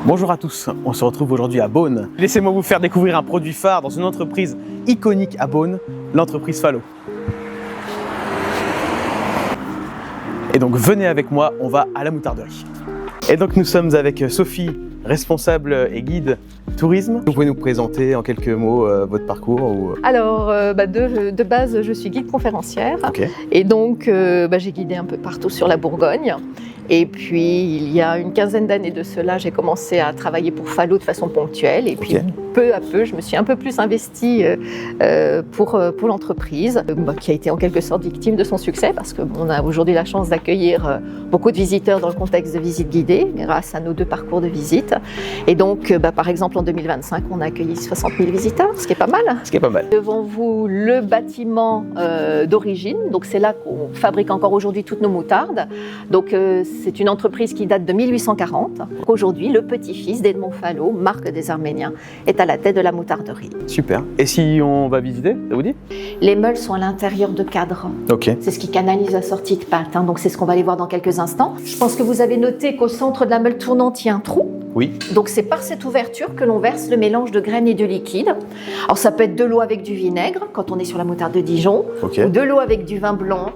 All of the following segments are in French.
Bonjour à tous, on se retrouve aujourd'hui à Beaune. Laissez-moi vous faire découvrir un produit phare dans une entreprise iconique à Beaune, l'entreprise Fallo. Et donc venez avec moi, on va à la moutarderie. Et donc nous sommes avec Sophie, responsable et guide tourisme. Vous pouvez nous présenter en quelques mots votre parcours ou... Alors, de base, je suis guide conférencière. Okay. Et donc, j'ai guidé un peu partout sur la Bourgogne. Et puis, il y a une quinzaine d'années de cela, j'ai commencé à travailler pour Fallo de façon ponctuelle. Et puis, peu à peu, je me suis un peu plus investie pour l'entreprise, qui a été en quelque sorte victime de son succès, parce qu'on a aujourd'hui la chance d'accueillir beaucoup de visiteurs dans le contexte de visites guidées, grâce à nos 2 parcours de visite. Et donc, par exemple, en 2025, on a accueilli 60 000 visiteurs, ce qui est pas mal. Ce qui est pas mal. Devant vous, le bâtiment d'origine. Donc, c'est là qu'on fabrique encore aujourd'hui toutes nos moutardes. Donc, c'est une entreprise qui date de 1840. Aujourd'hui, le petit-fils d'Edmond Fallo, Marc des Arméniens, est à la tête de la moutarderie. Super. Et si on va visiter, ça vous dit? Les meules sont à l'intérieur de cadres. Ok. C'est ce qui canalise la sortie de pâte. Donc, c'est ce qu'on va aller voir dans quelques instants. Je pense que vous avez noté qu'au centre de la meule tournante, il y a un trou. Oui. Donc, c'est par cette ouverture que l'on verse le mélange de graines et de liquide. Alors, ça peut être de l'eau avec du vinaigre, quand on est sur la moutarde de Dijon, ou de l'eau avec du vin blanc,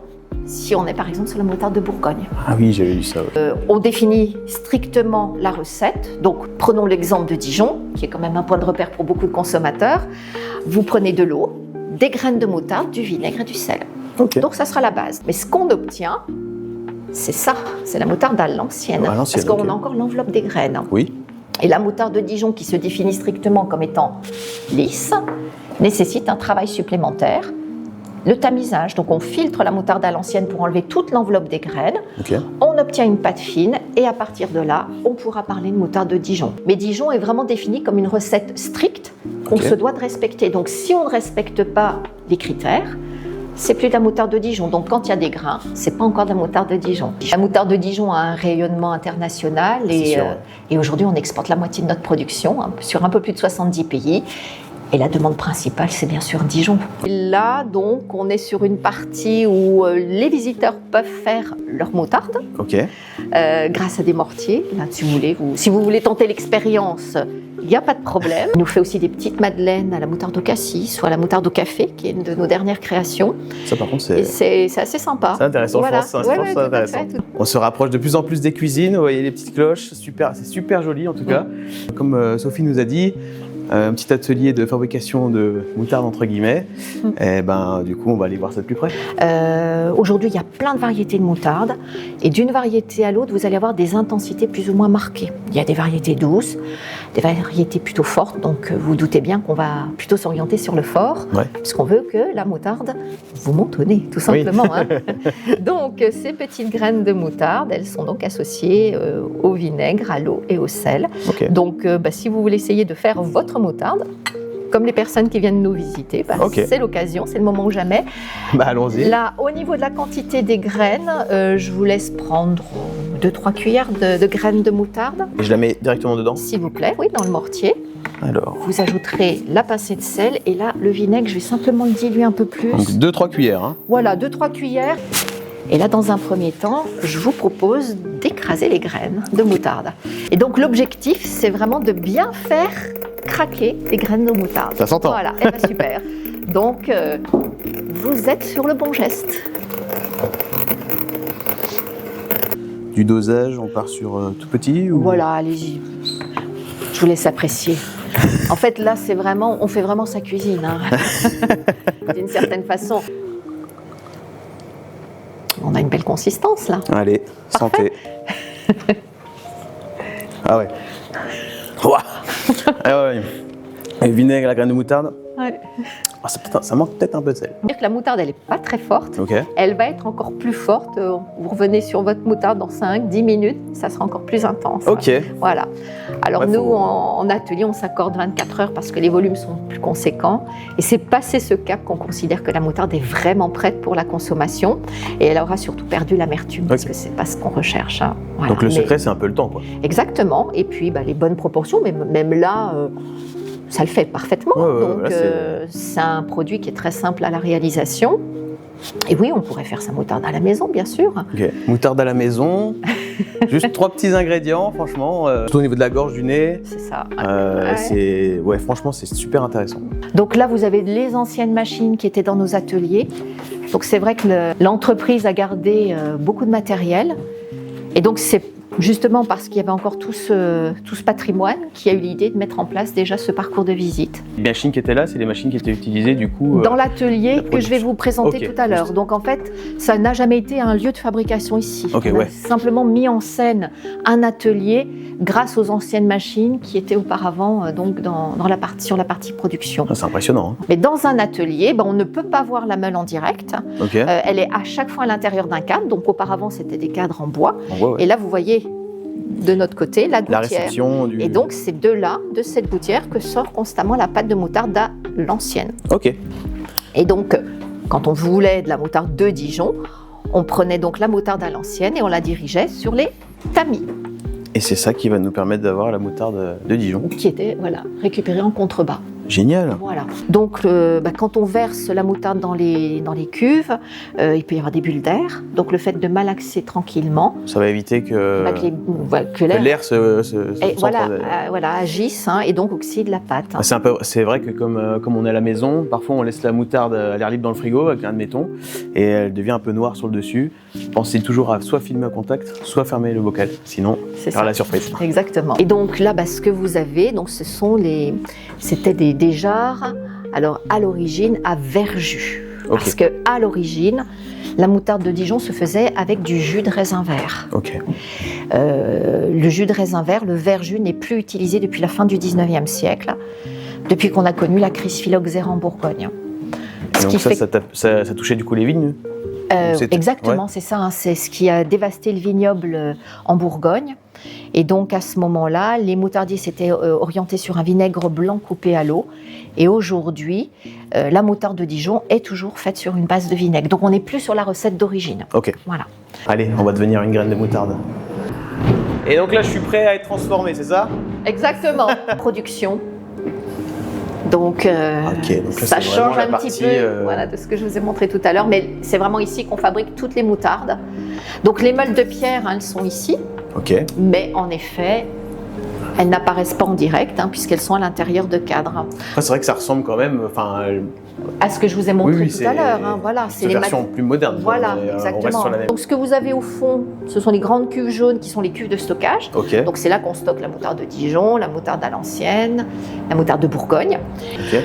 si on est par exemple sur la moutarde de Bourgogne. Ah oui, j'avais vu ça. Ouais. On définit strictement la recette. Donc, prenons l'exemple de Dijon, qui est quand même un point de repère pour beaucoup de consommateurs. Vous prenez de l'eau, des graines de moutarde, du vinaigre et du sel. Okay. Donc, ça sera la base. Mais ce qu'on obtient, c'est ça, c'est la moutarde à l'ancienne. Parce qu'on a encore l'enveloppe des graines. Oui. Et la moutarde de Dijon, qui se définit strictement comme étant lisse, nécessite un travail supplémentaire. Le tamisage, donc on filtre la moutarde à l'ancienne pour enlever toute l'enveloppe des graines. Okay. On obtient une pâte fine et à partir de là, on pourra parler de moutarde de Dijon. Mais Dijon est vraiment défini comme une recette stricte qu'on se doit de respecter. Donc si on ne respecte pas les critères, c'est plus de la moutarde de Dijon. Donc quand il y a des grains, c'est pas encore de la moutarde de Dijon. La moutarde de Dijon a un rayonnement international et aujourd'hui on exporte la moitié de notre production sur un peu plus de 70 pays. Et la demande principale, c'est bien sûr Dijon. Et là, donc, on est sur une partie où les visiteurs peuvent faire leur moutarde grâce à des mortiers. Là, si vous voulez tenter l'expérience, il n'y a pas de problème. On nous fait aussi des petites madeleines à la moutarde au cassis ou à la moutarde au café, qui est une de nos dernières créations. Ça, par contre, c'est assez sympa. C'est intéressant, voilà. Je pense c'est intéressant. On se rapproche de plus en plus des cuisines. Vous voyez les petites cloches, c'est super joli en tout cas. Comme Sophie nous a dit, un petit atelier de fabrication de moutarde entre guillemets. Et du coup, on va aller voir ça de plus près. Aujourd'hui, il y a plein de variétés de moutarde et d'une variété à l'autre, vous allez avoir des intensités plus ou moins marquées. Il y a des variétés douces, des variétés plutôt fortes. Donc, vous doutez bien qu'on va plutôt s'orienter sur le fort, puisqu'on veut que la moutarde vous monte au nez, tout simplement. Donc, ces petites graines de moutarde, elles sont donc associées au vinaigre, à l'eau et au sel. Donc, si vous voulez essayer de faire votre moutarde, comme les personnes qui viennent nous visiter, c'est l'occasion, c'est le moment ou jamais. Allons-y. Là, au niveau de la quantité des graines, je vous laisse prendre 2-3 cuillères de graines de moutarde. Et je la mets directement dedans? S'il vous plaît, oui, dans le mortier. Alors. Vous ajouterez la pincée de sel et là, le vinaigre, je vais simplement le diluer un peu plus. Donc 2-3 cuillères. Voilà, 2-3 cuillères. Et là, dans un premier temps, je vous propose d'écraser les graines de moutarde. Et donc, l'objectif, c'est vraiment de bien faire craquer les graines de moutarde. Ça s'entend. Voilà, super. Donc, vous êtes sur le bon geste. Du dosage, on part sur tout petit ou... Voilà, allez-y. Je vous laisse apprécier. En fait, là, on fait vraiment sa cuisine. D'une certaine façon. On a une belle consistance, là. Allez, santé. Ah ouais. Et vinaigre, la graine de moutarde. Ça manque peut-être un peu de sel. C'est-à-dire que la moutarde, elle n'est pas très forte. Elle va être encore plus forte. Vous revenez sur votre moutarde dans 5-10 minutes, ça sera encore plus intense. Voilà. Alors nous, en atelier, on s'accorde 24 heures parce que les volumes sont plus conséquents. Et c'est passé ce cap qu'on considère que la moutarde est vraiment prête pour la consommation. Et elle aura surtout perdu l'amertume parce que c'est pas ce qu'on recherche. Voilà. Donc le secret, c'est un peu le temps, quoi. Exactement. Et puis les bonnes proportions, mais même là... ça le fait parfaitement. Donc, c'est un produit qui est très simple à la réalisation. Et oui, on pourrait faire sa moutarde à la maison, bien sûr. Ok, moutarde à la maison, juste 3 petits ingrédients, franchement, surtout au niveau de la gorge, du nez. C'est ça. Ouais, franchement, c'est super intéressant. Donc là, vous avez les anciennes machines qui étaient dans nos ateliers. Donc c'est vrai que l'entreprise a gardé beaucoup de matériel. Et donc c'est justement parce qu'il y avait encore tout ce patrimoine qui a eu l'idée de mettre en place déjà ce parcours de visite. Les machines qui étaient là, c'est les machines qui étaient utilisées du coup dans l'atelier que je vais vous présenter tout à l'heure. Juste. Donc en fait, ça n'a jamais été un lieu de fabrication ici. Okay, On a simplement mis en scène un atelier grâce aux anciennes machines qui étaient auparavant donc sur la partie production. C'est impressionnant. Hein. Mais dans un atelier, on ne peut pas voir la meule en direct. Okay. Elle est à chaque fois à l'intérieur d'un cadre. Donc auparavant, c'était des cadres en bois. Ouais. Et là, vous voyez de notre côté la gouttière. La réception du... Et donc, c'est de cette gouttière que sort constamment la pâte de moutarde à l'ancienne. Ok. Et donc, quand on voulait de la moutarde de Dijon, on prenait donc la moutarde à l'ancienne et on la dirigeait sur les tamis. Et c'est ça qui va nous permettre d'avoir la moutarde de Dijon. Qui était récupérée en contrebas. Génial. Voilà. Donc, quand on verse la moutarde dans les cuves, il peut y avoir des bulles d'air. Donc, le fait de malaxer tranquillement, ça va éviter que l'air agisse et donc oxyde la pâte. C'est vrai que comme on est à la maison, parfois on laisse la moutarde à l'air libre dans le frigo, admettons, et elle devient un peu noire sur le dessus. Pensez toujours à soit filmer au contact, soit fermer le bocal. Sinon, c'est la surprise. Exactement. Et donc là, ce que vous avez, donc c'était des jarres, alors à l'origine à verjus. Okay. Parce que à l'origine, la moutarde de Dijon se faisait avec du jus de raisin vert. Okay. Le jus de raisin vert, le verjus n'est plus utilisé depuis la fin du 19e siècle, depuis qu'on a connu la crise phylloxéra en Bourgogne. Et donc ça touchait du coup les vignes. Exactement, c'est ça. C'est ce qui a dévasté le vignoble en Bourgogne. Et donc à ce moment-là, les moutardiers s'étaient orientés sur un vinaigre blanc coupé à l'eau. Et aujourd'hui, la moutarde de Dijon est toujours faite sur une base de vinaigre. Donc on n'est plus sur la recette d'origine. Ok. Voilà. Allez, on va devenir une graine de moutarde. Et donc là, je suis prêt à être transformé, c'est ça? Exactement. Production. Donc, donc ça change un petit peu de ce que je vous ai montré tout à l'heure, mais c'est vraiment ici qu'on fabrique toutes les moutardes. Donc les meules de pierre, elles sont ici, mais en effet, elles n'apparaissent pas en direct puisqu'elles sont à l'intérieur de cadres. C'est vrai que ça ressemble quand même à ce que je vous ai montré tout à l'heure. C'est les versions plus modernes. Voilà, exactement. Donc ce que vous avez au fond, ce sont les grandes cuves jaunes qui sont les cuves de stockage. Donc c'est là qu'on stocke la moutarde de Dijon, la moutarde à l'ancienne, la moutarde de Bourgogne.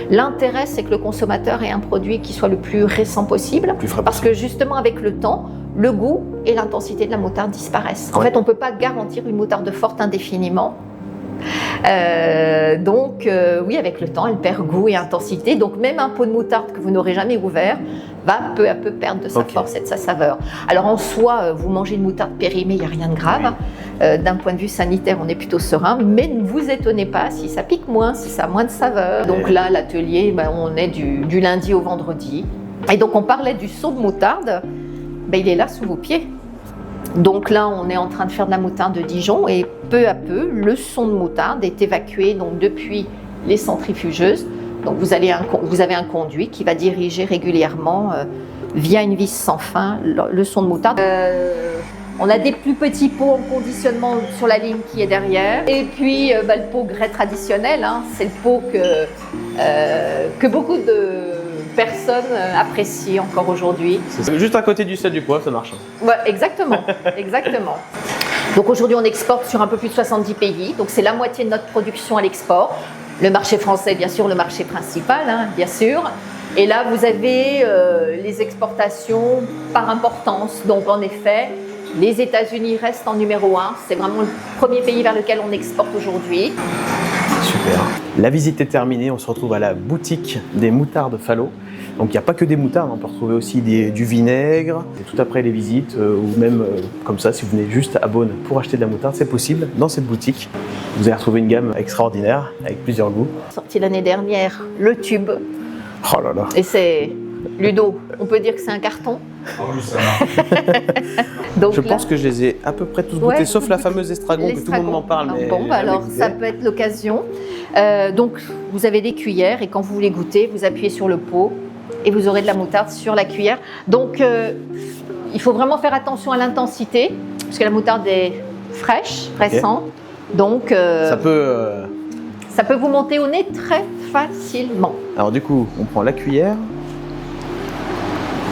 L'intérêt, c'est que le consommateur ait un produit qui soit le plus récent possible, parce que justement avec le temps, le goût et l'intensité de la moutarde disparaissent. En fait, on ne peut pas garantir une moutarde forte indéfiniment. Oui, avec le temps, elle perd goût et intensité. Donc, même un pot de moutarde que vous n'aurez jamais ouvert va peu à peu perdre de sa force et de sa saveur. Alors, en soi, vous mangez une moutarde périmée, il n'y a rien de grave. D'un point de vue sanitaire, on est plutôt serein. Mais ne vous étonnez pas si ça pique moins, si ça a moins de saveur. Donc là, l'atelier, on est du lundi au vendredi. Et donc, on parlait du seau de moutarde. Il est là sous vos pieds. Donc là, on est en train de faire de la moutarde de Dijon et peu à peu, le son de moutarde est évacué depuis les centrifugeuses. Donc vous avez un conduit qui va diriger régulièrement via une vis sans fin le son de moutarde. On a des plus petits pots en conditionnement sur la ligne qui est derrière. Et puis le pot grès traditionnel, c'est le pot que beaucoup de personnes apprécient encore aujourd'hui. C'est juste à côté du sel du poivre, ça marche. Ouais, exactement. Donc aujourd'hui, on exporte sur un peu plus de 70 pays. Donc c'est la moitié de notre production à l'export. Le marché français, bien sûr, le marché principal, bien sûr. Et là, vous avez les exportations par importance. Donc en effet, les États-Unis restent en numéro 1. C'est vraiment le premier pays vers lequel on exporte aujourd'hui. Super. La visite est terminée. On se retrouve à la boutique des moutardes Falot. Donc il n'y a pas que des moutardes, on peut retrouver aussi du vinaigre. Et tout après les visites, ou même comme ça, si vous venez juste à Beaune pour acheter de la moutarde, c'est possible dans cette boutique. Vous allez retrouver une gamme extraordinaire avec plusieurs goûts. Sorti l'année dernière, le tube. Oh là là. Et c'est Ludo, on peut dire que c'est un carton. Ah oui, ça marche. Donc je pense que je les ai à peu près tous goûtés, sauf la fameuse estragon que tout le monde m'en parle. Mais alors ça peut être l'occasion. Donc vous avez des cuillères et quand vous voulez goûter, vous appuyez sur le pot. et vous aurez de la moutarde sur la cuillère. Donc, il faut vraiment faire attention à l'intensité, parce que la moutarde est fraîche, récente. Donc, Ça peut... ça peut vous monter au nez très facilement. Alors du coup, on prend la cuillère,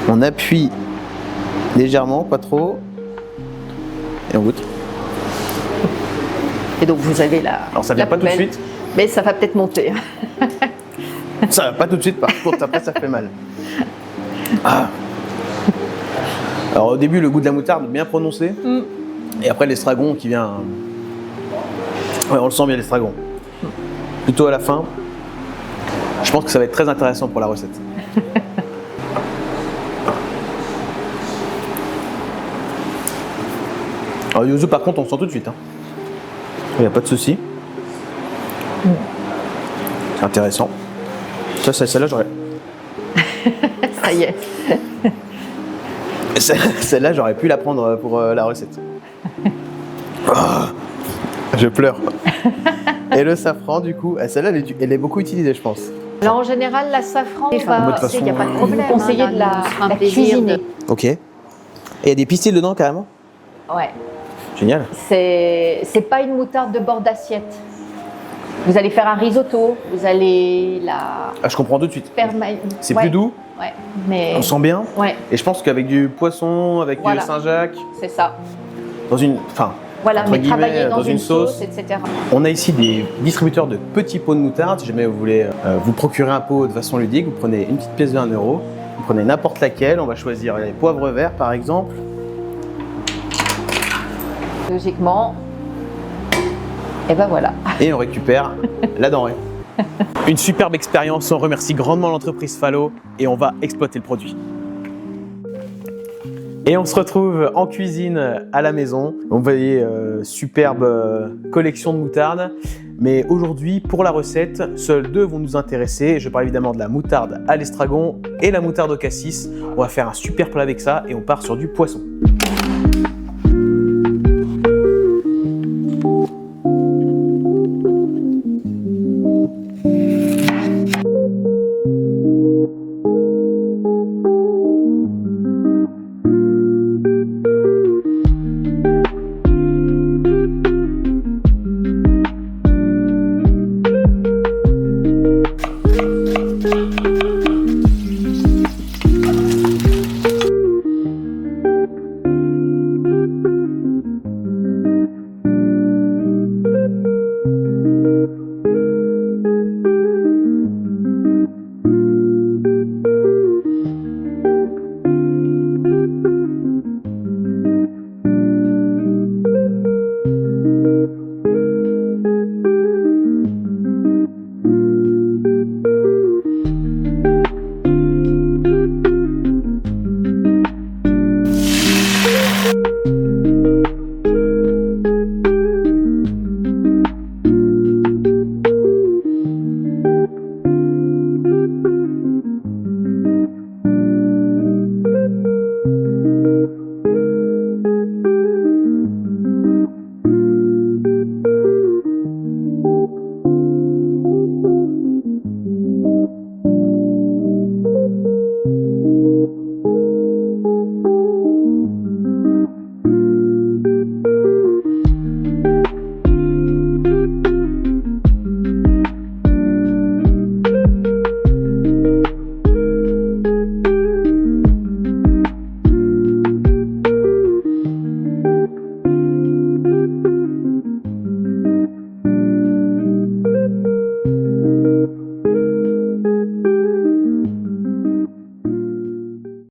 on appuie légèrement, pas trop, et on goûte. Et donc, vous avez la Alors ça vient la pas tout de poubelle. suite, Mais ça va peut-être monter. ça va pas tout de suite, par contre après ça fait mal. Ah. Alors au début, le goût de la moutarde bien prononcé, et après l'estragon qui vient... Ouais, on le sent bien l'estragon. Plutôt à la fin. Je pense que ça va être très intéressant pour la recette. Alors le yuzu par contre on le sent tout de suite. Hein. Il n'y a pas de souci. C'est intéressant. Celle-là j'aurais... Ça y est. Celle-là j'aurais pu la prendre pour la recette. Oh, je pleure. Et le safran du coup, celle-là elle est beaucoup utilisée je pense. Alors, en général, la safran, de toute façon, il n'y a pas de problème. vous Conseiller de la cuisiner. Ok. Et il y a des pistils dedans carrément? Ouais. Génial. C'est pas une moutarde de bord d'assiette. Vous allez faire un risotto, vous allez la Ah, je comprends tout de suite. faire... C'est Ouais, plus doux, ouais, mais... on sent bien. Ouais, Et je pense qu'avec du poisson, avec Voilà. du Saint-Jacques, c'est ça. dans une... Enfin, Voilà, entre mais guillemets, travailler dans une sauce. sauce, etc. On a ici des distributeurs de petits pots de moutarde. Si jamais vous voulez vous procurer un pot de façon ludique, vous prenez une petite pièce de 1 €. Vous prenez n'importe laquelle. On va choisir les poivres verts par exemple. Logiquement, et ben voilà. Et on récupère la denrée. Une superbe expérience. On remercie grandement l'entreprise Fallo et on va exploiter le produit. Et on se retrouve en cuisine à la maison. Vous voyez, superbe collection de moutarde. Mais aujourd'hui, pour la recette, seuls deux vont nous intéresser. Je parle évidemment de la moutarde à l'estragon et la moutarde au cassis. On va faire un super plat avec ça et on part sur du poisson.